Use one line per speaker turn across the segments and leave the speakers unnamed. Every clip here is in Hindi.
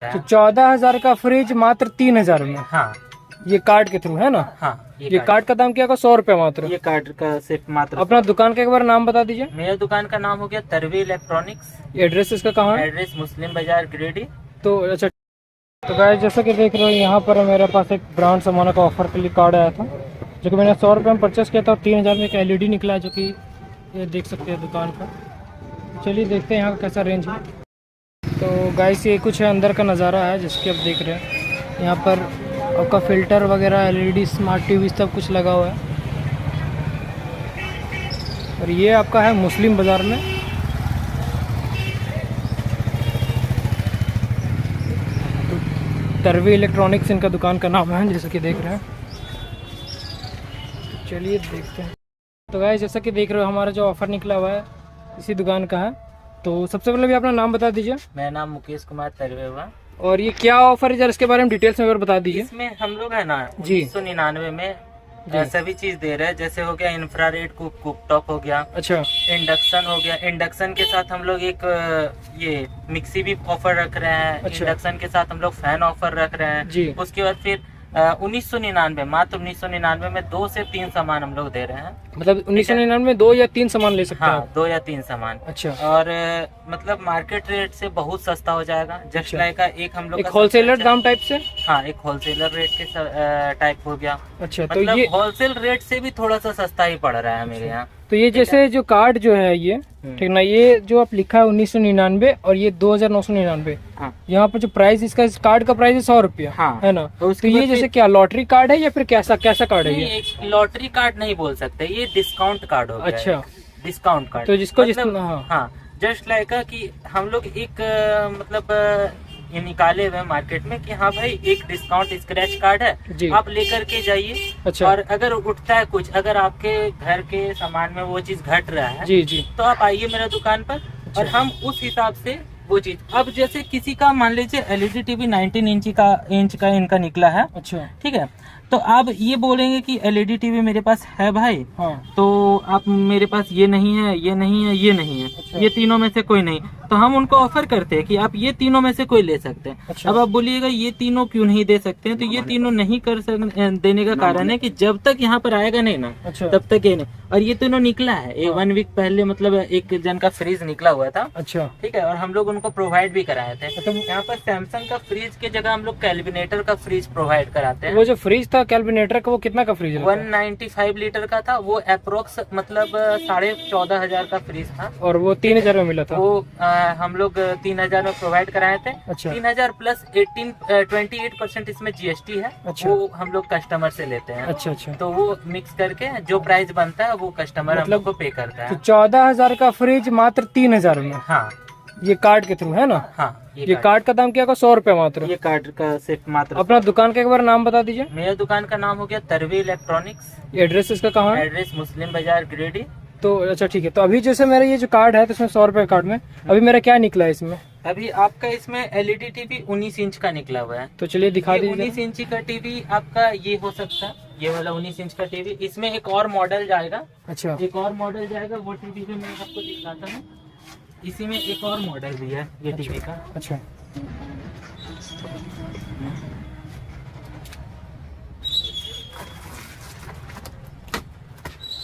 तो 14,000 का फ्रिज मात्र 3,000 में।
हाँ
ये कार्ड के थ्रू है ना?
हाँ,
ये कार्ड का दाम क्या होगा? 100 रुपया मात्र।
ये कार्ड का सिर्फ मात्र।
अपना दुकान का एक बार नाम बता दीजिए।
मेरा दुकान का नाम हो गया तरवी इलेक्ट्रॉनिक्स।
एड्रेस इसका कहाँ है?
एड्रेस मुस्लिम बाजार गिरिडीह।
तो अच्छा, तो गाइस जैसा कि देख रहे हो यहाँ पर मेरे पास एक ब्रांड सामान का ऑफर के लिए कार्ड आया था, जो कि मैंने 100 रुपये में परचेस किया था और 3,000 में एक LED निकला है, जो कि ये देख सकते हैं दुकान का। चलिए देखते हैं यहाँ का कैसा रेंज है। तो गाइस ये कुछ है अंदर का नज़ारा है जिसके आप देख रहे हैं। यहाँ पर आपका फ़िल्टर वगैरह, LED, स्मार्ट TV सब कुछ लगा हुआ है। और ये आपका है मुस्लिम बाज़ार में। तरवी इलेक्ट्रॉनिक्स इनका दुकान का नाम है, जैसा कि देख रहे हैं। चलिए देखते हैं। तो गाइस जैसा कि देख रहे हो हमारा जो ऑफ़र निकला हुआ है इसी दुकान का है। तो सबसे पहले भी अपना नाम बता दीजिए।
मेरा नाम मुकेश कुमार तरवे हुआ।
और ये क्या ऑफर है जरा इसके बारे में डिटेल्स में बता दीजिए।
इसमें हम लोग है ना
जी
1999 में सभी चीज दे रहे हैं। जैसे हो गया इंफ्रारेड कुकटॉप हो गया,
अच्छा,
इंडक्शन हो गया। इंडक्शन के साथ हम लोग एक ये मिक्सी भी ऑफर रख रहे हैं।
अच्छा।
इंडक्शन के साथ हम लोग फैन ऑफर रख रहे हैं
जी।
उसके बाद फिर 1999 मात्र 1999 में 2 से 3 सामान हम लोग दे रहे हैं।
मतलब 1999 में 2 या 3 सामान ले सकते हैं
हाँ,
आप?
2 या 3 सामान।
अच्छा।
और मतलब मार्केट रेट से बहुत सस्ता हो जाएगा। जस्ट
अच्छा।
लाइक एक हम लोग
एक
का
होलसेलर
सबसे
दाम टाइप से?
हाँ, एक होलसेलर रेट के टाइप हो गया।
अच्छा, तो
मतलब
ये
होलसेल रेट से भी थोड़ा सा सस्ता ही पड़ रहा है मेरे यहाँ।
तो ये जैसे जो कार्ड जो है ये ठीक ना, ये जो आप लिखा है 1999 और ये 2,999,
हाँ।
यहाँ पर जो प्राइस इसका, इस कार्ड का प्राइस है 100 रुपया,
हाँ।
है ना?
तो
तो ये जैसे क्या लॉटरी कार्ड है या फिर कैसा कैसा कार्ड है
नहीं,
ये?
एक लॉटरी कार्ड नहीं बोल सकते, ये डिस्काउंट कार्ड हो गया।
अच्छा,
डिस्काउंट कार्ड।
तो जिसको
मतलब,
हाँ।
हाँ, जस्ट लाइक कि हम लोग एक मतलब ये निकाले हुए मार्केट में कि हाँ भाई एक डिस्काउंट स्क्रैच कार्ड
जी।
है, आप लेकर के जाइए।
अच्छा।
और अगर उठता है कुछ, अगर आपके घर के सामान में वो चीज घट रहा है
जी जी।
तो आप आइए मेरा दुकान पर और हम उस हिसाब से वो चीज। अब जैसे किसी का मान लीजिए LED TV 19 इंच का इनका निकला है,
अच्छा,
ठीक है, तो आप ये बोलेंगे कि LED TV मेरे पास है भाई,
हाँ।
तो आप मेरे पास ये नहीं है, ये नहीं है, ये नहीं है।
अच्छा।
ये तीनों में से कोई नहीं, तो हम उनको ऑफर करते हैं कि आप ये तीनों में से कोई ले सकते हैं।
अच्छा।
अब आप बोलिएगा ये तीनों क्यों नहीं दे सकते हैं, तो ये तीनों नहीं देने का कारण है कि जब तक यहाँ पर आएगा नहीं ना,
अच्छा।
तब तक ये नहीं। और ये तीनों निकला है, ये 1 वीक पहले मतलब एक जन का फ्रिज निकला हुआ था,
अच्छा,
ठीक है, और हम लोग उनको प्रोवाइड भी कराए थे।
मतलब
यहाँ पर सैमसंग का फ्रिज के जगह हम लोग कैलविनेटर का फ्रिज प्रोवाइड कराते हैं।
वो जो फ्रिज था कैलविनेटर का, वो कितना का फ्रिज?
195 लीटर का था वो, अप्रोक्स मतलब 14,500 का फ्रिज था।
और वो 3,000 में मिला था?
वो हम लोग 3,000 में प्रोवाइड कराए थे।
अच्छा।
3,000 प्लस 28% इसमें GST है।
अच्छा।
वो हम लोग कस्टमर से लेते हैं।
अच्छा अच्छा।
तो वो मिक्स करके जो प्राइस बनता है वो कस्टमर हम लोग को पे करता
तो
है।
14,000 का फ्रिज मात्र 3,000 में,
हाँ
ये कार्ड के थ्रू है ना?
हाँ,
ये कार्ड का दाम क्या होगा? 100 रुपया मात्र।
ये कार्ड का सिर्फ मात्र।
अपना दुकान का एक बार नाम बता दीजिए।
मेरा दुकान का नाम हो गया तरवी इलेक्ट्रॉनिक्स।
एड्रेस इसका कहाँ है?
एड्रेस मुस्लिम बाजार गिरिडीह।
तो अच्छा ठीक है। तो अभी जैसे मेरा ये जो कार्ड है तो इसमें 100 रुपये कार्ड में अभी मेरा क्या निकला है इसमें?
अभी आपका इसमें LED TV 19 इंच का निकला हुआ है।
तो चलिए दिखा
ये
दीजिए।
19 इंच का टीवी आपका ये हो सकता है, ये वाला 19 इंच का टीवी। इसमें एक और मॉडल जाएगा,
अच्छा,
एक और मॉडल जाएगा, वो टीवी भी मैं आपको दिखाता हूँ। इसी में एक और मॉडल भी है ये टीवी का।
अच्छा,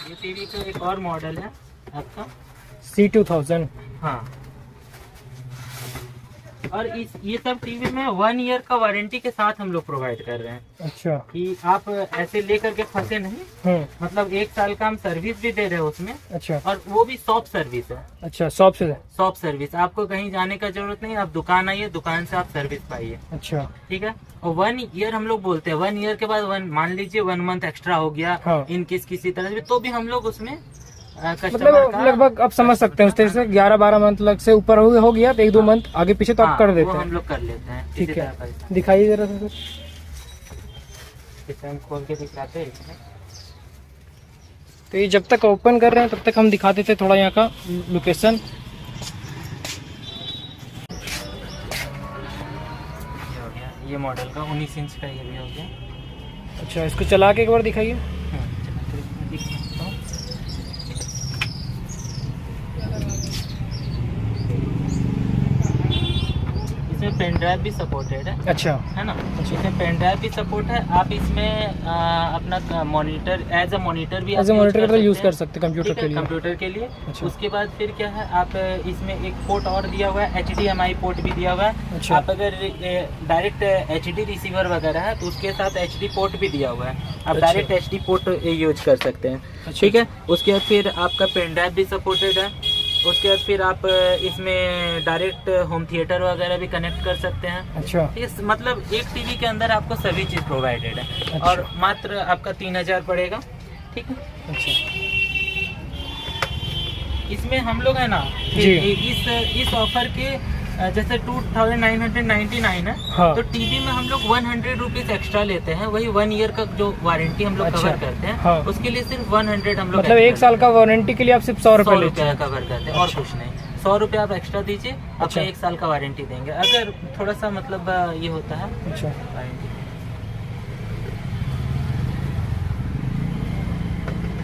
ये टीवी का एक और मॉडल है आपका
C2000।
हाँ। और ये सब टीवी में 1 ईयर का वारंटी के साथ हम लोग प्रोवाइड कर रहे हैं
अच्छा।
कि आप ऐसे लेकर के फंसे नहीं। मतलब 1 साल का हम सर्विस भी दे रहे हैं उसमें। अच्छा। और वो भी शॉप सर्विस है।
अच्छा, शॉप से?
शॉप सर्विस, आपको कहीं जाने का जरूरत नहीं, आप दुकान आइए, दुकान से आप सर्विस पाइए।
अच्छा,
ठीक है। और 1 ईयर हम लोग बोलते हैं, 1 ईयर के बाद मान लीजिए 1 मंथ एक्स्ट्रा हो गया,
हाँ।
इन केस किसी तरह से, तो भी हम लोग उसमें
मतलब लगभग आप समझ सकते हैं उस तरह से 11-12 मंथ लग से ऊपर हो गया तो 1-2 मंथ आगे पीछे तो आप कर देते हैं।
हम लोग कर लेते हैं।
ठीक है, दिखाइए जरा सर।
हम खोल के दिखाते हैं।
तो ये जब तक ओपन कर रहे हैं तब तक हम दिखा देते थोड़ा यहाँ का लोकेशन।
ये मॉडल का 19 इंच का ये भी हो गया।
अच्छा, इसको चला के एक बार दिखाइए।
इसमें पेन ड्राइव भी सपोर्टेड है।
अच्छा
है ना, इसमें पेन ड्राइव भी सपोर्ट है। आप इसमें अपना मॉनिटर एज अ मॉनिटर भी
एज ए मॉनिटर यूज़ कर सकते हैं कंप्यूटर के लिए।
कंप्यूटर के लिए।
अच्छा।
उसके बाद फिर क्या है, आप इसमें एक पोर्ट और दिया हुआ है, HDMI पोर्ट भी दिया हुआ है।
अच्छा।
आप अगर डायरेक्ट HD रिसीवर वगैरह है तो उसके साथ HD पोर्ट भी दिया हुआ है, आप
अच्छा।
डायरेक्ट HD पोर्ट यूज कर सकते हैं।
अच्छा।
ठीक है, उसके बाद फिर आपका पेन ड्राइव भी सपोर्टेड है। उसके बाद फिर आप इसमें डायरेक्ट होम थिएटर वगैरह भी कनेक्ट कर सकते हैं।
अच्छा।
इस मतलब एक टीवी के अंदर आपको सभी चीज़ प्रोवाइडेड है।
अच्छा।
और मात्र आपका 3000 पड़ेगा। ठीक है,
अच्छा
इसमें हम लोग है ना
जी।
इस ऑफर के जैसे 2999 है।
हाँ।
तो टीवी में हम लोग 100 रुपीज एक्स्ट्रा लेते हैं, वही 1 ईयर का जो वारंटी हम लोग
अच्छा।
कवर करते हैं।
हाँ।
उसके लिए सिर्फ 100 हम लोग
मतलब 1 साल का वारंटी के लिए आप सिर्फ 100 रुपये लेते हैं।
कवर करते हैं और कुछ नहीं। 100 रुपये आप एक्स्ट्रा दीजिए, आपको
अच्छा।
1 साल का वारंटी देंगे। अगर थोड़ा सा मतलब ये होता है
अच्छा।
वारंटी।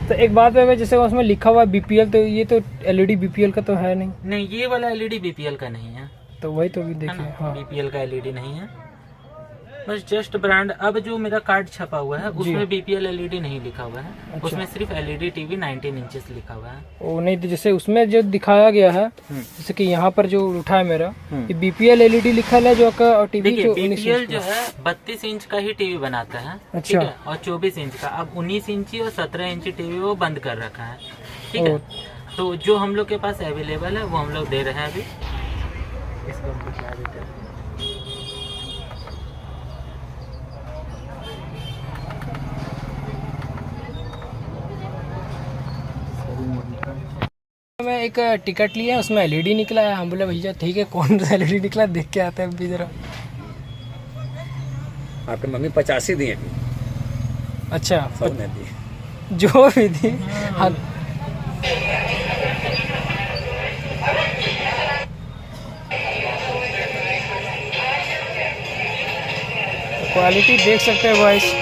तो एक बात है, जैसे उसमें लिखा हुआ है BPL, तो ये तो LED BPL का तो है नहीं।
नहीं, ये वाला LED BPL का नहीं है,
तो वही तो भी
है
देखिए।
ना,
हाँ
BPL का LED नहीं है, बस जस्ट ब्रांड। अब जो मेरा कार्ड छपा हुआ है उसमें BPL LED नहीं लिखा हुआ है।
अच्छा।
उसमें सिर्फ LED TV 19 इंचेस लिखा हुआ है।
वो नहीं, तो जैसे उसमें जो दिखाया गया है, जैसे कि यहाँ पर जो उठा है मेरा, ये BPL LED लिखा है जो का, और टीवी
देखिए
जो 19
BPL
इंच
जो
का।
है 32 इंच का ही टीवी बनाता है।
अच्छा।
ठीक है, और 24 इंच का। अब 19 इंची और 17 इंची टीवी वो बंद कर रखा है। ठीक है, तो जो हम लोग के पास अवेलेबल है वो हम लोग दे रहे हैं अभी। इसको हम दिखा देते हैं।
मैं एक टिकट लिया, उसमें LED निकला है। हम बोले भैया ठीक है, कौन सा LED निकला, देख के आते हैं अभी जरा।
आपकी मम्मी 85 दिए,
अच्छा,
100 नहीं दिए।
जो भी थी। हाँ, क्वालिटी देख सकते हैं वॉइस।